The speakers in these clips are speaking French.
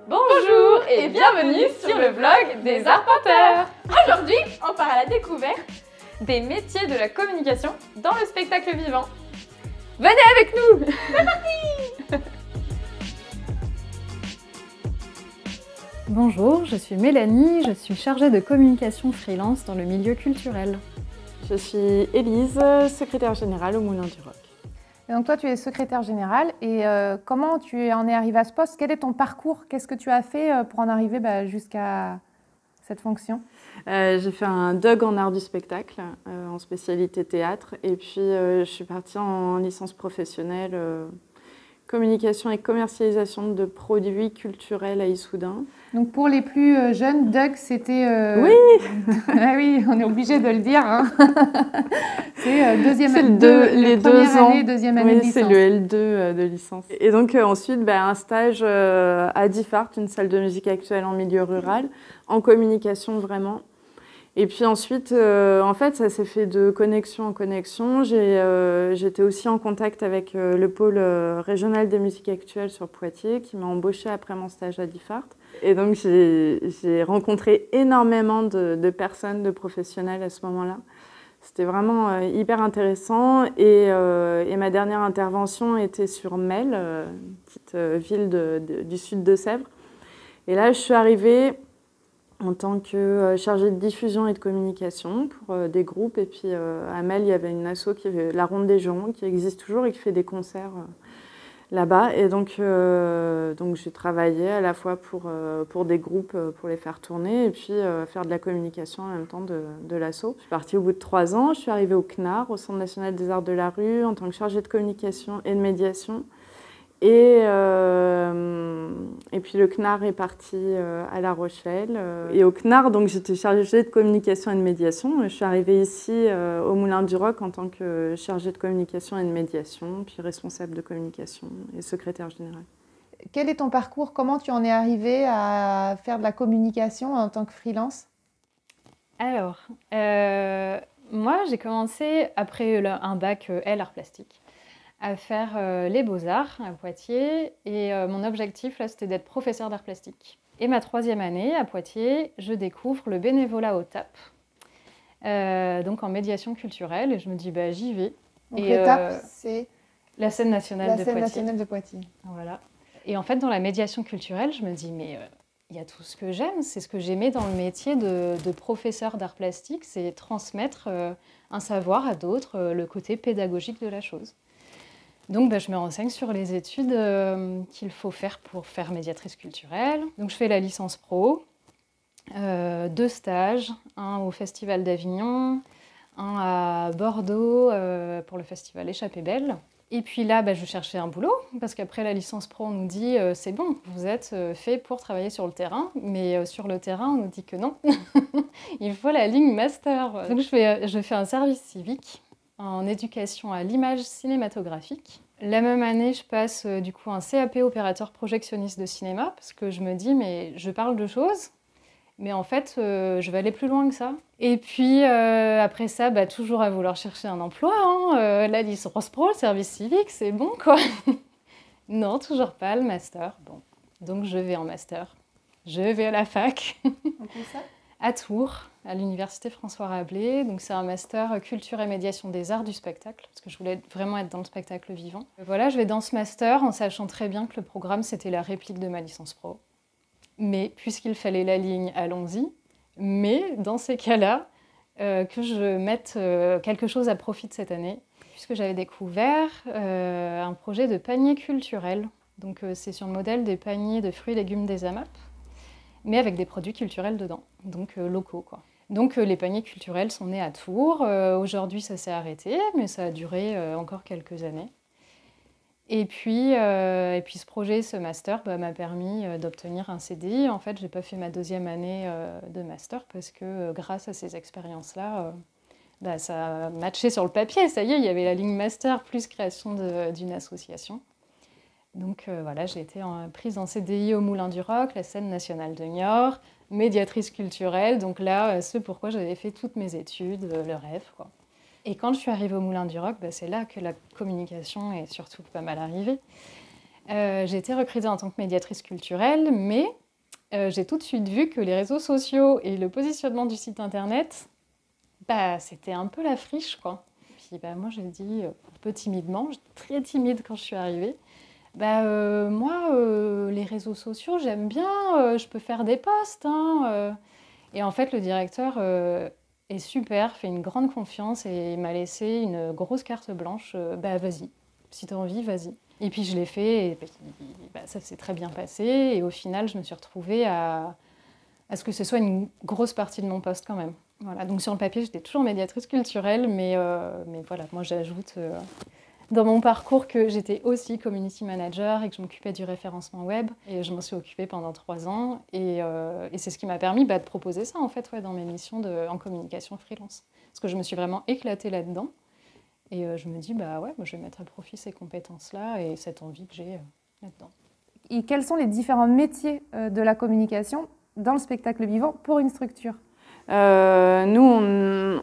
Bonjour et bienvenue sur le vlog des arpenteurs. Aujourd'hui, on part à la découverte des métiers de la communication dans le spectacle vivant. Venez avec nous! C'est parti! Bonjour, je suis Mélanie, je suis chargée de communication freelance dans le milieu culturel. Je suis Élise, secrétaire générale au Moulin du Roc. Et donc toi, tu es secrétaire générale et comment tu en es arrivée à ce poste? Quel est ton parcours? Qu'est-ce que tu as fait pour en arriver jusqu'à cette fonction? J'ai fait un DUG en art du spectacle, en spécialité théâtre, et puis je suis partie en licence professionnelle communication et commercialisation de produits culturels à Issoudun. Donc pour les plus jeunes, DUG, c'était... Oui. Ah oui, on est obligé de le dire. Hein. C'est les 2 ans. Deuxième année de licence. C'est le L2 de licence. Et donc ensuite, un stage à Diffart, une salle de musique actuelle en milieu rural, en communication vraiment. Et puis ensuite, en fait, ça s'est fait de connexion en connexion. J'étais aussi en contact avec le pôle régional des musiques actuelles sur Poitiers, qui m'a embauchée après mon stage à Diffart. Et donc, j'ai rencontré énormément de personnes, de professionnels à ce moment-là. C'était vraiment hyper intéressant. Et ma dernière intervention était sur Mel, une petite ville du sud de Sèvres. Et là, je suis arrivée en tant que chargée de diffusion et de communication pour des groupes. Et puis à Mel, il y avait une asso, la Ronde des Jurons, qui existe toujours et qui fait des concerts là-bas. Et donc j'ai travaillé à la fois pour des groupes, pour les faire tourner, et puis faire de la communication en même temps de l'asso. Je suis partie au bout de 3 ans. Je suis arrivée au CNAR, au Centre national des arts de la rue, en tant que chargée de communication et de médiation. Et puis le CNAR est parti à La Rochelle. Et au CNAR, donc j'étais chargée de communication et de médiation. Je suis arrivée ici au Moulin du Roc en tant que chargée de communication et de médiation, puis responsable de communication et secrétaire générale. Quel est ton parcours? Comment tu en es arrivée à faire de la communication en tant que freelance? Alors, moi j'ai commencé après un bac L art plastique à faire les beaux-arts à Poitiers et mon objectif là c'était d'être professeur d'art plastique. Et ma 3e année à Poitiers, je découvre le bénévolat au TAP, donc en médiation culturelle, et je me dis j'y vais. Donc le TAP, c'est la scène nationale de Poitiers. Voilà. Et en fait dans la médiation culturelle, je me dis mais il y a tout ce que j'aime, c'est ce que j'aimais dans le métier de professeur d'art plastique, c'est transmettre un savoir à d'autres, le côté pédagogique de la chose. Donc je me renseigne sur les études qu'il faut faire pour faire médiatrice culturelle. Donc je fais la licence pro, 2 stages, un au Festival d'Avignon, un à Bordeaux pour le festival Échappée Belle. Et puis là, je cherchais un boulot, parce qu'après la licence pro, on nous dit c'est bon, vous êtes fait pour travailler sur le terrain, mais sur le terrain, on nous dit que non, il faut la ligne master. Donc je fais un service civique en éducation à l'image cinématographique. La même année, je passe du coup un CAP opérateur projectionniste de cinéma, parce que je me dis, mais je parle de choses, mais en fait, je vais aller plus loin que ça. Et puis, après ça, toujours à vouloir chercher un emploi, hein, la licence pro, le service civique, c'est bon, quoi. Non, toujours pas, le master. Bon, donc je vais en master. Je vais à la fac. Okay, ça à Tours, à l'université François Rabelais. Donc c'est un master culture et médiation des arts du spectacle, parce que je voulais vraiment être dans le spectacle vivant. Voilà, je vais dans ce master en sachant très bien que le programme, c'était la réplique de ma licence pro. Mais puisqu'il fallait la ligne, allons-y. Mais dans ces cas-là, que je mette quelque chose à profit de cette année, puisque j'avais découvert un projet de panier culturel. Donc c'est sur le modèle des paniers de fruits et légumes des AMAP, mais avec des produits culturels dedans, donc locaux, quoi. Donc les paniers culturels sont nés à Tours. Aujourd'hui, ça s'est arrêté, mais ça a duré encore quelques années. Et puis ce projet, ce master, m'a permis d'obtenir un CDI. En fait, je n'ai pas fait ma 2e année de master parce que grâce à ces expériences-là, ça a matché sur le papier. Ça y est, il y avait la ligne master plus création d'une association. Donc voilà, j'ai été prise en CDI au Moulin du Roc, la scène nationale de Niort, médiatrice culturelle. Donc là, ce pourquoi j'avais fait toutes mes études, le rêve, quoi. Et quand je suis arrivée au Moulin du Roc, c'est là que la communication est surtout pas mal arrivée. J'ai été recrutée en tant que médiatrice culturelle, mais j'ai tout de suite vu que les réseaux sociaux et le positionnement du site internet, c'était un peu la friche, quoi. Puis moi, j'ai dit un peu timidement, j'étais très timide quand je suis arrivée, moi, les réseaux sociaux, j'aime bien, je peux faire des posts, hein. Et en fait, le directeur est super, fait une grande confiance et il m'a laissé une grosse carte blanche. Vas-y, si tu as envie, vas-y. Et puis je l'ai fait et ça s'est très bien passé. Et au final, je me suis retrouvée à ce que ce soit une grosse partie de mon poste quand même. Voilà, donc sur le papier, j'étais toujours médiatrice culturelle, mais voilà, moi j'ajoute dans mon parcours que j'étais aussi community manager et que je m'occupais du référencement web. Et je m'en suis occupée pendant 3 ans. Et c'est ce qui m'a permis de proposer ça en fait, dans mes missions en communication freelance. Parce que je me suis vraiment éclatée là-dedans. Et je me dis, moi, je vais mettre à profit ces compétences-là et cette envie que j'ai là-dedans. Et quels sont les différents métiers de la communication dans le spectacle vivant pour une structure ? Nous,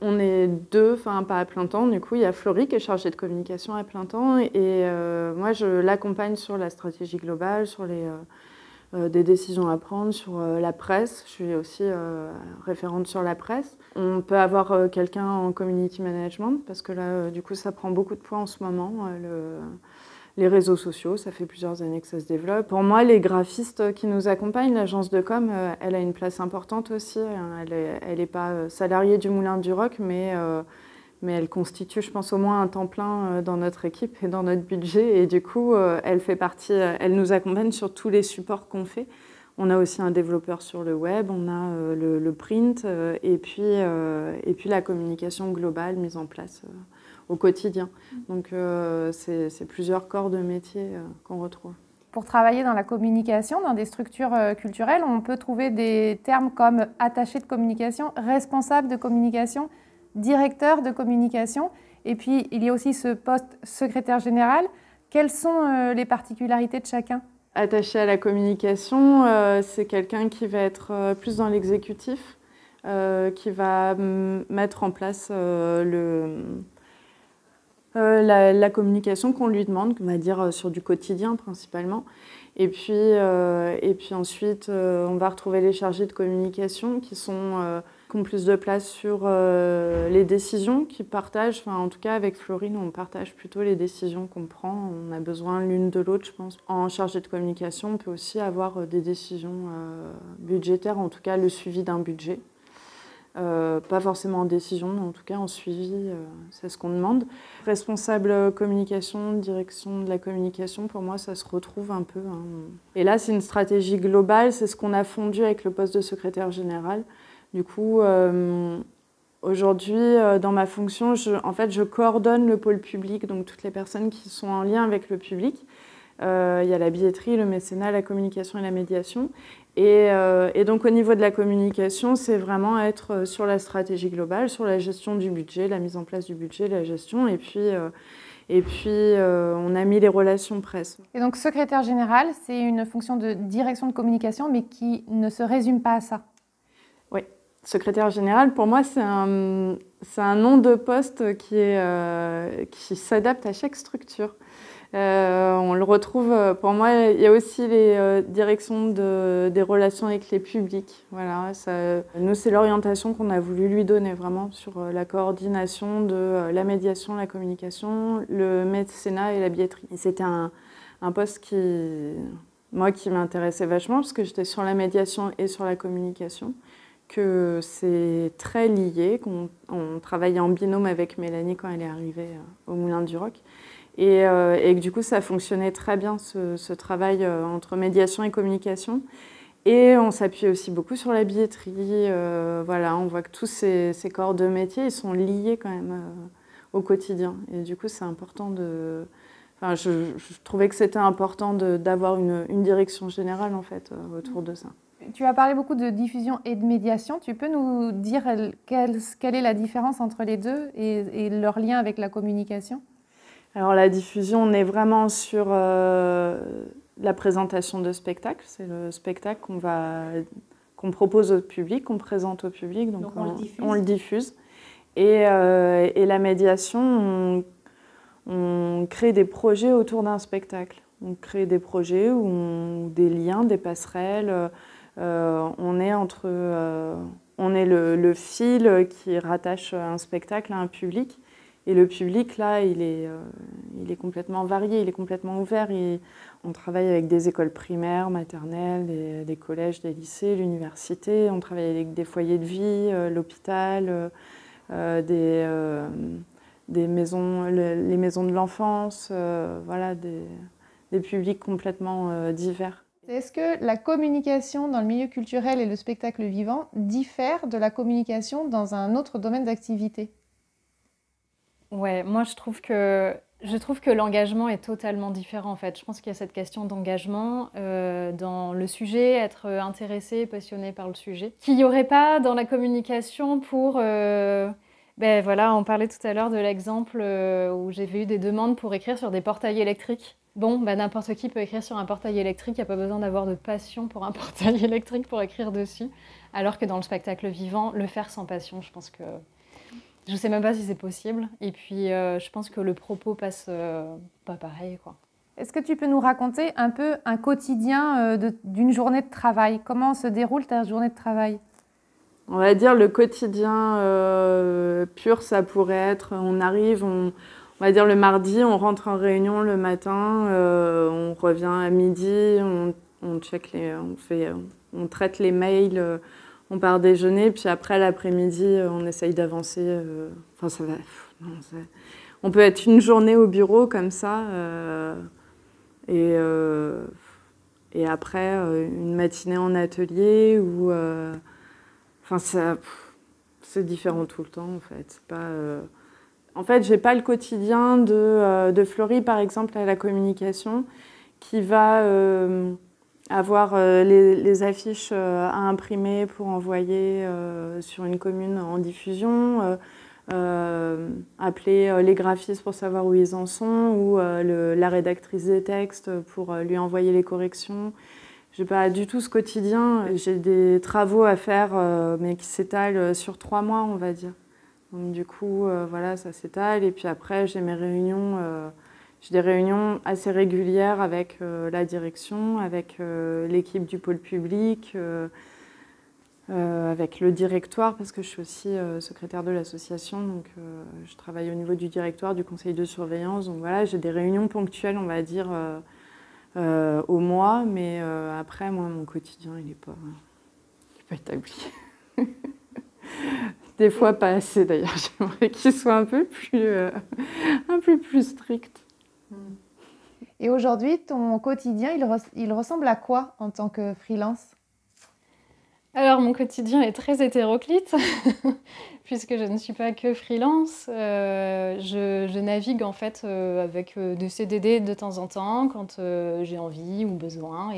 on est 2, enfin pas à plein temps. Du coup, il y a Florie qui est chargée de communication à plein temps et moi, je l'accompagne sur la stratégie globale, sur des décisions à prendre, sur la presse. Je suis aussi référente sur la presse. On peut avoir quelqu'un en community management parce que là, du coup, ça prend beaucoup de poids en ce moment. Les réseaux sociaux, ça fait plusieurs années que ça se développe. Pour moi, les graphistes qui nous accompagnent, l'agence de com, elle a une place importante aussi. Elle n'est pas salariée du Moulin du Roc, mais elle constitue, je pense, au moins un temps plein dans notre équipe et dans notre budget. Et du coup, elle nous accompagne sur tous les supports qu'on fait. On a aussi un développeur sur le web, on a le print et puis la communication globale mise en place au quotidien. Donc c'est plusieurs corps de métier qu'on retrouve. Pour travailler dans la communication, dans des structures culturelles, on peut trouver des termes comme attaché de communication, responsable de communication, directeur de communication. Et puis, il y a aussi ce poste secrétaire général. Quelles sont les particularités de chacun ? Attaché à la communication, c'est quelqu'un qui va être plus dans l'exécutif, qui va mettre en place la communication qu'on lui demande, on va dire sur du quotidien principalement. Et puis ensuite, on va retrouver les chargés de communication qui ont plus de place sur les décisions qu'ils partagent. Enfin, en tout cas, avec Florine, on partage plutôt les décisions qu'on prend. On a besoin l'une de l'autre, je pense. En chargé de communication, on peut aussi avoir des décisions budgétaires, en tout cas le suivi d'un budget. Pas forcément en décision, mais en tout cas en suivi, c'est ce qu'on demande. Responsable communication, direction de la communication, pour moi, ça se retrouve un peu. Hein. Et là, c'est une stratégie globale, c'est ce qu'on a fondu avec le poste de secrétaire général. Du coup, aujourd'hui, dans ma fonction, je coordonne le pôle public, donc toutes les personnes qui sont en lien avec le public. Il y a la billetterie, le mécénat, la communication et la médiation. Et donc au niveau de la communication, c'est vraiment être sur la stratégie globale, sur la gestion du budget, la mise en place du budget, la gestion, et puis on a mis les relations presse. Et donc secrétaire général, c'est une fonction de direction de communication, mais qui ne se résume pas à ça. Oui, secrétaire général, pour moi, c'est un nom de poste qui s'adapte à chaque structure. On le retrouve, pour moi, il y a aussi les directions des relations avec les publics. Voilà, nous, c'est l'orientation qu'on a voulu lui donner vraiment sur la coordination de la médiation, la communication, le mécénat et la billetterie. Et c'était un poste qui m'intéressait vachement parce que j'étais sur la médiation et sur la communication, que c'est très lié, qu'on travaillait en binôme avec Mélanie quand elle est arrivée au Moulin du Roc. Et que du coup, ça fonctionnait très bien, ce travail entre médiation et communication. Et on s'appuie aussi beaucoup sur la billetterie. Voilà, on voit que tous ces corps de métier, ils sont liés quand même au quotidien. Et du coup, c'est important je trouvais que c'était important d'avoir une direction générale, en fait, autour de ça. Tu as parlé beaucoup de diffusion et de médiation. Tu peux nous dire quelle est la différence entre les deux et leur lien avec la communication ? Alors la diffusion, on est vraiment sur la présentation de spectacles. C'est le spectacle qu'on propose au public, qu'on présente au public, donc on le diffuse. Et la médiation, on crée des projets autour d'un spectacle. On crée des projets ou des liens, des passerelles. On est le fil qui rattache un spectacle à un public. Et le public, là, il est complètement varié, il est complètement ouvert. On travaille avec des écoles primaires, maternelles, des collèges, des lycées, l'université. On travaille avec des foyers de vie, l'hôpital, les maisons de l'enfance, voilà, des publics complètement divers. Est-ce que la communication dans le milieu culturel et le spectacle vivant diffère de la communication dans un autre domaine d'activité? Ouais, moi je trouve que l'engagement est totalement différent en fait. Je pense qu'il y a cette question d'engagement dans le sujet, être intéressé, passionné par le sujet, qu'il n'y aurait pas dans la communication pour... ben voilà, on parlait tout à l'heure de l'exemple où j'avais eu des demandes pour écrire sur des portails électriques. Bon, ben n'importe qui peut écrire sur un portail électrique, il n'y a pas besoin d'avoir de passion pour un portail électrique pour écrire dessus. Alors que dans le spectacle vivant, le faire sans passion, je pense que... Je ne sais même pas si c'est possible. Et puis, je pense que le propos passe pas pareil, quoi. Est-ce que tu peux nous raconter un peu un quotidien d'une journée de travail? Comment se déroule ta journée de travail? On va dire le quotidien pur, ça pourrait être, on arrive, on va dire le mardi, on rentre en réunion le matin, on revient à midi, on traite les mails, on part déjeuner, puis après l'après-midi, on essaye d'avancer. Enfin, ça va. On peut être une journée au bureau comme ça, et après une matinée en atelier ou. Enfin, c'est différent tout le temps en fait. C'est pas. En fait, j'ai pas le quotidien de Fleury, par exemple, à la communication, qui va avoir les affiches à imprimer pour envoyer sur une commune en diffusion, appeler les graphistes pour savoir où ils en sont, ou la rédactrice des textes pour lui envoyer les corrections. J'ai pas du tout ce quotidien. J'ai des travaux à faire, mais qui s'étalent sur 3 mois, on va dire. Donc du coup, voilà, ça s'étale. Et puis après, j'ai mes réunions. J'ai des réunions assez régulières avec la direction, avec l'équipe du pôle public, avec le directoire, parce que je suis aussi secrétaire de l'association. Donc je travaille au niveau du directoire, du conseil de surveillance. Donc voilà, j'ai des réunions ponctuelles, on va dire, au mois. Mais après, moi, mon quotidien, il n'est pas établi. Des fois, pas assez d'ailleurs. J'aimerais qu'il soit un peu plus strict. Et aujourd'hui, ton quotidien, il ressemble à quoi en tant que freelance? Alors, mon quotidien est très hétéroclite, puisque je ne suis pas que freelance. Je navigue en fait avec des CDD de temps en temps, quand j'ai envie ou besoin,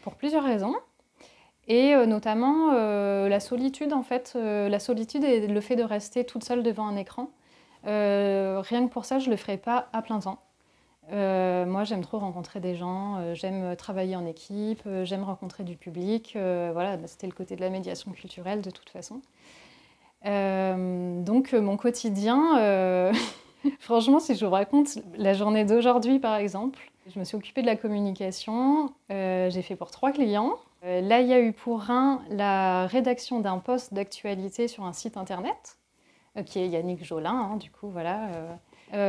pour plusieurs raisons. Et notamment la solitude, en fait. La solitude et le fait de rester toute seule devant un écran. Rien que pour ça, je ne le ferai pas à plein temps. Moi, j'aime trop rencontrer des gens, j'aime travailler en équipe, j'aime rencontrer du public. Voilà, c'était le côté de la médiation culturelle de toute façon. Donc, mon quotidien, franchement, si je vous raconte la journée d'aujourd'hui, par exemple, je me suis occupée de la communication, j'ai fait pour 3 clients. Là, il y a eu pour la rédaction d'un post d'actualité sur un site internet, qui est Yannick Jolin, hein, du coup, voilà.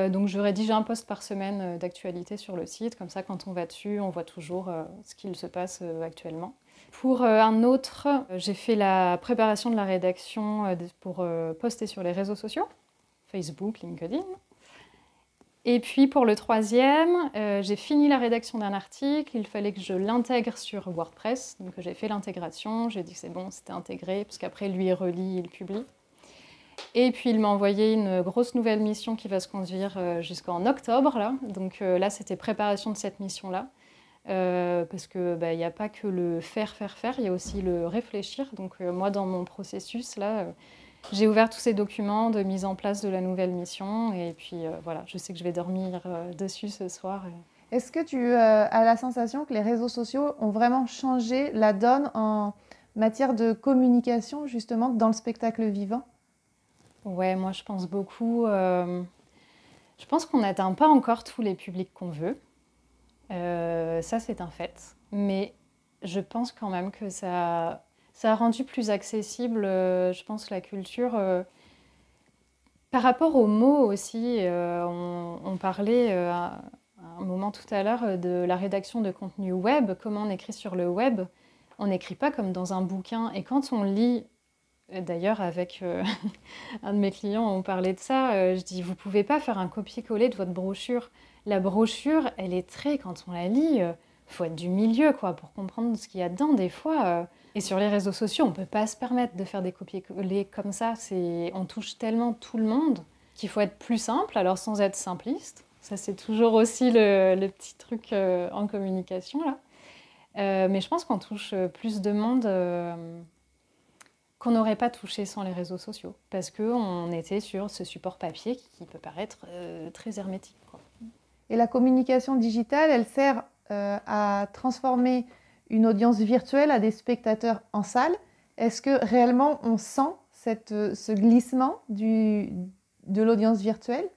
Donc je rédige un post par semaine d'actualité sur le site, comme ça quand on va dessus, on voit toujours ce qu'il se passe actuellement. Pour un autre, j'ai fait la préparation de la rédaction pour poster sur les réseaux sociaux, Facebook, LinkedIn. Et puis pour le troisième, j'ai fini la rédaction d'un article, il fallait que je l'intègre sur WordPress, donc j'ai fait l'intégration, j'ai dit que c'est bon, c'était intégré, parce qu'après lui il relit, il publie. Et puis il m'a envoyé une grosse nouvelle mission qui va se conduire jusqu'en octobre, là. Donc là c'était préparation de cette mission-là, parce que il n'y a pas que le faire, il y a aussi le réfléchir. Donc moi dans mon processus, là, j'ai ouvert tous ces documents de mise en place de la nouvelle mission, et puis voilà, je sais que je vais dormir dessus ce soir. Est-ce que tu as la sensation que les réseaux sociaux ont vraiment changé la donne en matière de communication, justement, dans le spectacle vivant? Ouais, moi je pense beaucoup. Je pense qu'on n'atteint pas encore tous les publics qu'on veut. Ça, c'est un fait. Mais je pense quand même que ça a rendu plus accessible, je pense, la culture. Par rapport aux mots aussi, on parlait à un moment tout à l'heure de la rédaction de contenu web, comment on écrit sur le web. On n'écrit pas comme dans un bouquin. Et quand on lit, d'ailleurs avec un de mes clients, on parlait de ça, je dis, vous ne pouvez pas faire un copier-coller de votre brochure. La brochure, elle est quand on la lit, faut être du milieu quoi, pour comprendre ce qu'il y a dedans des fois. Et sur les réseaux sociaux, on ne peut pas se permettre de faire des copier-coller comme ça. On touche tellement tout le monde qu'il faut être plus simple, alors sans être simpliste. Ça, c'est toujours aussi le petit truc en communication, là. Mais je pense qu'on touche plus de monde qu'on n'aurait pas touché sans les réseaux sociaux. Parce qu'on était sur ce support papier qui peut paraître très hermétique, quoi. Et la communication digitale, elle sert à transformer une audience virtuelle à des spectateurs en salle. Est-ce que réellement on sent ce glissement de l'audience virtuelle?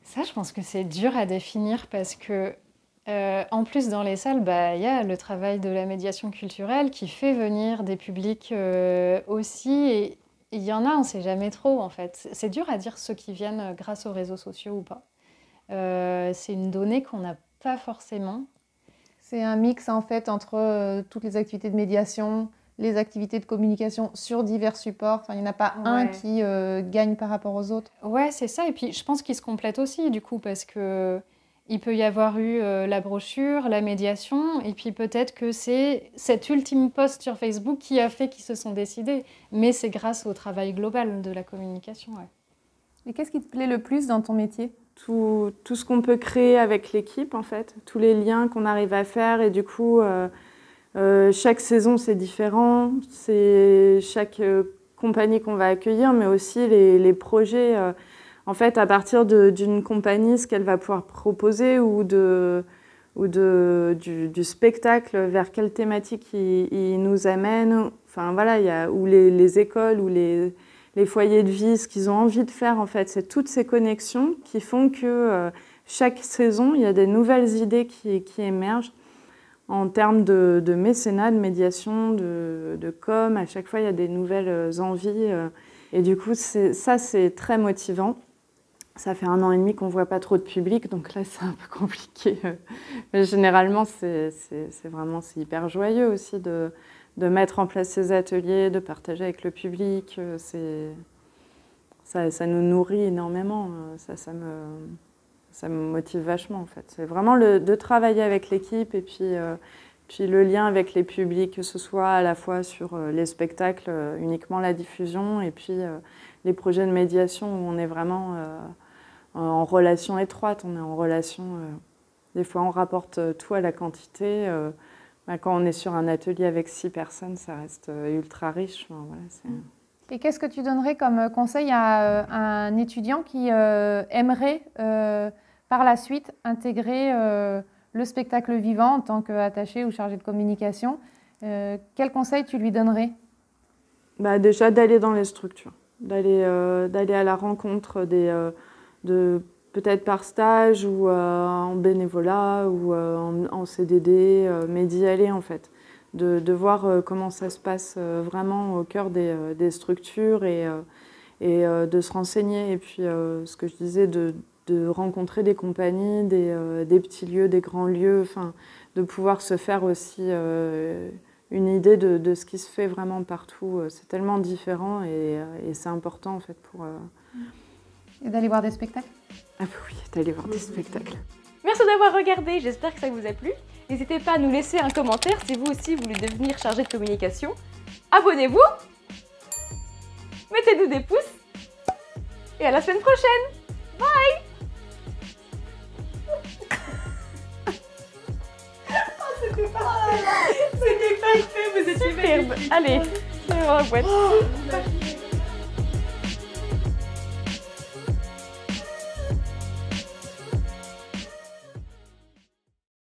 Ça, je pense que c'est dur à définir parce que, en plus, dans les salles, y a le travail de la médiation culturelle qui fait venir des publics aussi. Et il y en a, on ne sait jamais trop, en fait. C'est dur à dire ceux qui viennent grâce aux réseaux sociaux ou pas. C'est une donnée qu'on n'a pas forcément. C'est un mix en fait entre toutes les activités de médiation, les activités de communication sur divers supports. Enfin, il n'y en a pas un qui gagne par rapport aux autres. Ouais, c'est ça. Et puis, je pense qu'ils se complètent aussi, du coup, parce qu'il peut y avoir eu la brochure, la médiation, et puis peut-être que c'est cet ultime post sur Facebook qui a fait qu'ils se sont décidés. Mais c'est grâce au travail global de la communication, ouais. Et qu'est-ce qui te plaît le plus dans ton métier ? Tout ce qu'on peut créer avec l'équipe, en fait, tous les liens qu'on arrive à faire. Et du coup, chaque saison, c'est différent. C'est chaque compagnie qu'on va accueillir, mais aussi les projets. En fait, à partir d'une compagnie, ce qu'elle va pouvoir proposer ou du spectacle, vers quelle thématique il nous amène. Enfin, voilà, ou les écoles ou les foyers de vie, ce qu'ils ont envie de faire, en fait. C'est toutes ces connexions qui font que chaque saison, il y a des nouvelles idées qui émergent en termes de mécénat, de médiation, de com. À chaque fois, il y a des nouvelles envies. Et du coup, ça, c'est très motivant. Ça fait 1 an et demi qu'on ne voit pas trop de public, donc là, c'est un peu compliqué. Mais généralement, c'est hyper joyeux aussi de mettre en place ces ateliers, de partager avec le public. Ça nous nourrit énormément. Ça me motive vachement, en fait. C'est vraiment de travailler avec l'équipe et puis le lien avec les publics, que ce soit à la fois sur les spectacles, uniquement la diffusion, et puis les projets de médiation où on est vraiment en relation étroite. On est en relation... des fois, on rapporte tout à la quantité. Quand on est sur un atelier avec 6 personnes, ça reste ultra riche. Enfin, voilà, Et qu'est-ce que tu donnerais comme conseil à un étudiant qui aimerait par la suite intégrer le spectacle vivant en tant qu'attaché ou chargé de communication? Quel conseil tu lui donnerais? Déjà d'aller dans les structures, d'aller à la rencontre peut-être par stage ou en bénévolat ou en CDD, mais d'y aller en fait, de voir comment ça se passe vraiment au cœur des structures et de se renseigner. Et puis ce que je disais, de rencontrer des compagnies, des petits lieux, des grands lieux, enfin, de pouvoir se faire aussi une idée de ce qui se fait vraiment partout. C'est tellement différent et c'est important en fait pour... Et d'aller voir des spectacles? Ah oui, d'aller voir des spectacles. Merci d'avoir regardé, j'espère que ça vous a plu. N'hésitez pas à nous laisser un commentaire si vous aussi voulez devenir chargé de communication. Abonnez-vous, mettez-nous des pouces et à la semaine prochaine. Bye. C'était parfait, vous êtes superbe. Allez, on va boîte.